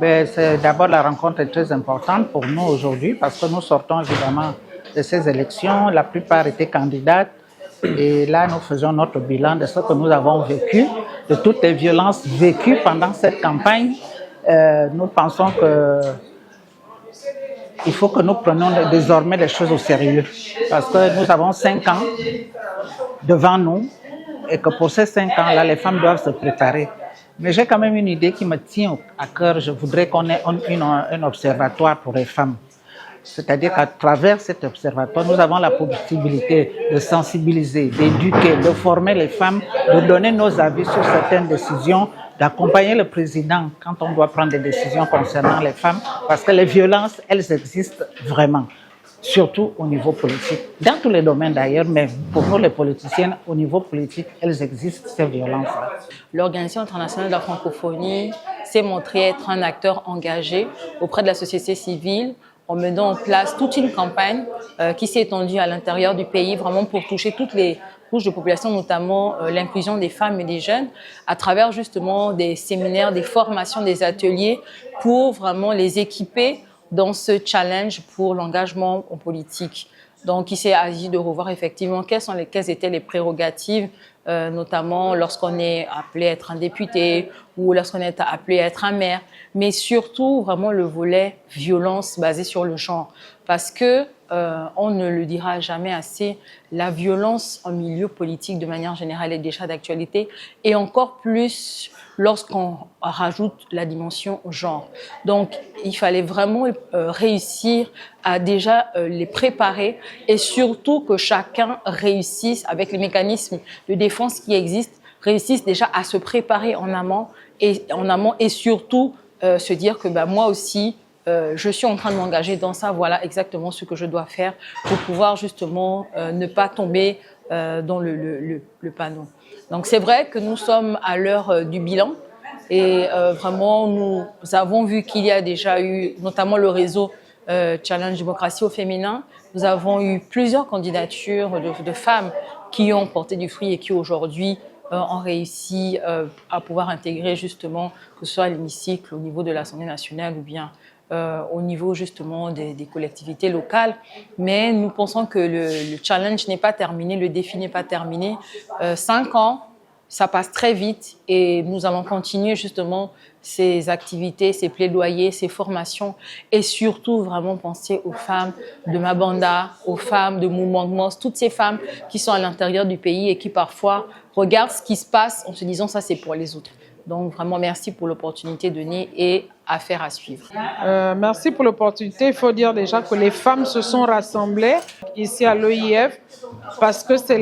D'abord, la rencontre est très importante pour nous aujourd'hui parce que nous sortons évidemment de ces élections. La plupart étaient candidates et là, nous faisons notre bilan de ce que nous avons vécu, de toutes les violences vécues pendant cette campagne. Nous pensons qu'il faut que nous prenions désormais les choses au sérieux parce que nous avons 5 ans devant nous et que pour ces 5 ans-là, les femmes doivent se préparer. Mais j'ai quand même une idée qui me tient à cœur. Je voudrais qu'on ait un observatoire pour les femmes. C'est-à-dire qu'à travers cet observatoire, nous avons la possibilité de sensibiliser, d'éduquer, de former les femmes, de donner nos avis sur certaines décisions, d'accompagner le président quand on doit prendre des décisions concernant les femmes, parce que les violences, elles existent vraiment, surtout au niveau politique. Dans tous les domaines d'ailleurs, mais pour nous les politiciennes, au niveau politique, elles existent, ces violences-là. L'Organisation internationale de la francophonie s'est montrée être un acteur engagé auprès de la société civile en menant en place toute une campagne qui s'est étendue à l'intérieur du pays, vraiment pour toucher toutes les couches de population, notamment l'inclusion des femmes et des jeunes, à travers justement des séminaires, des formations, des ateliers, pour vraiment les équiper dans ce challenge pour l'engagement en politique. Donc, il s'est agi de revoir effectivement quelles étaient les prérogatives, notamment lorsqu'on est appelé à être un député ou lorsqu'on est appelé à être un maire, mais surtout vraiment le volet violence basé sur le genre. Parce que, on ne le dira jamais assez, la violence en milieu politique de manière générale est déjà d'actualité et encore plus lorsqu'on rajoute la dimension genre. Donc, il fallait vraiment réussir à déjà les préparer et surtout que chacun réussisse avec les mécanismes de défense qui existent, réussisse déjà à se préparer en amont et surtout se dire que moi aussi, je suis en train de m'engager dans ça, voilà exactement ce que je dois faire pour pouvoir justement ne pas tomber dans le panneau. Donc c'est vrai que nous sommes à l'heure du bilan et vraiment nous avons vu qu'il y a déjà eu notamment le réseau Challenge Démocratie au féminin. Nous avons eu plusieurs candidatures de femmes qui ont porté du fruit et qui aujourd'hui ont réussi à pouvoir intégrer justement, que ce soit à l'hémicycle au niveau de l'Assemblée nationale ou bien au niveau justement des collectivités locales. Mais nous pensons que le challenge n'est pas terminé, le défi n'est pas terminé. 5 ans, ça passe très vite et nous allons continuer justement ces activités, ces plaidoyers, ces formations et surtout vraiment penser aux femmes de Mabanda, aux femmes de Moumangmos, toutes ces femmes qui sont à l'intérieur du pays et qui parfois regardent ce qui se passe en se disant ça c'est pour les autres. Donc vraiment merci pour l'opportunité donnée et affaire à suivre. Merci pour l'opportunité. Il faut dire déjà que les femmes se sont rassemblées ici à l'OIF parce que c'est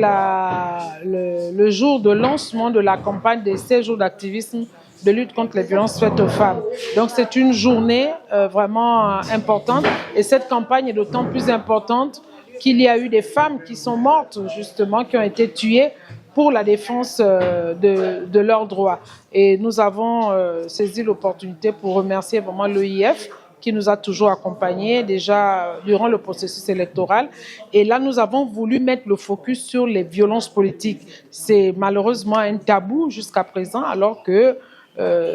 le jour de lancement de la campagne des 16 jours d'activisme de lutte contre les violences faites aux femmes. Donc c'est une journée vraiment importante et cette campagne est d'autant plus importante qu'il y a eu des femmes qui sont mortes justement, qui ont été tuées pour la défense de leurs droits. Et nous avons saisi l'opportunité pour remercier vraiment l'OIF qui nous a toujours accompagnés déjà durant le processus électoral. Et là, nous avons voulu mettre le focus sur les violences politiques. C'est malheureusement un tabou jusqu'à présent, alors que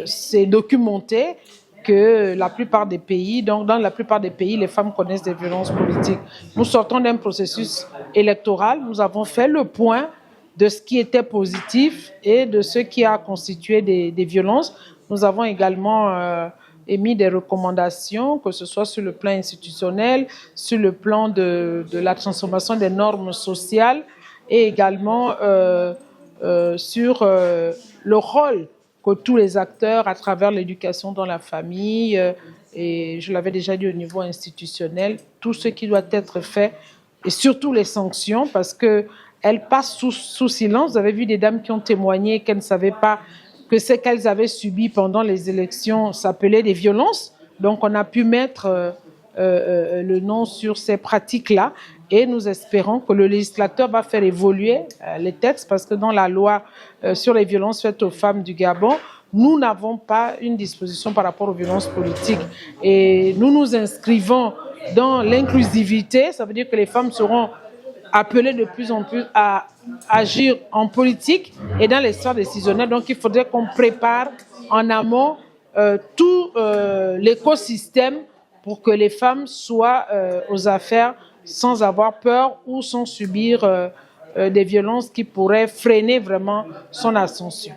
c'est documenté que la plupart des pays, donc dans la plupart des pays, les femmes connaissent des violences politiques. Nous sortons d'un processus électoral, nous avons fait le point de ce qui était positif et de ce qui a constitué des violences. Nous avons également émis des recommandations, que ce soit sur le plan institutionnel, sur le plan de la transformation des normes sociales et également sur le rôle que tous les acteurs, à travers l'éducation dans la famille, et je l'avais déjà dit au niveau institutionnel, tout ce qui doit être fait, et surtout les sanctions, parce qu'elles passent sous silence. Vous avez vu des dames qui ont témoigné qu'elles ne savaient pas que ce qu'elles avaient subi pendant les élections s'appelait des violences. Donc on a pu mettre le nom sur ces pratiques-là, et nous espérons que le législateur va faire évoluer les textes, parce que dans la loi sur les violences faites aux femmes du Gabon, nous n'avons pas une disposition par rapport aux violences politiques. Et nous nous inscrivons dans l'inclusivité, ça veut dire que les femmes seront appelées de plus en plus à agir en politique et dans les sphères décisionnelles. Donc il faudrait qu'on prépare en amont tout l'écosystème pour que les femmes soient aux affaires sans avoir peur ou sans subir des violences qui pourraient freiner vraiment son ascension.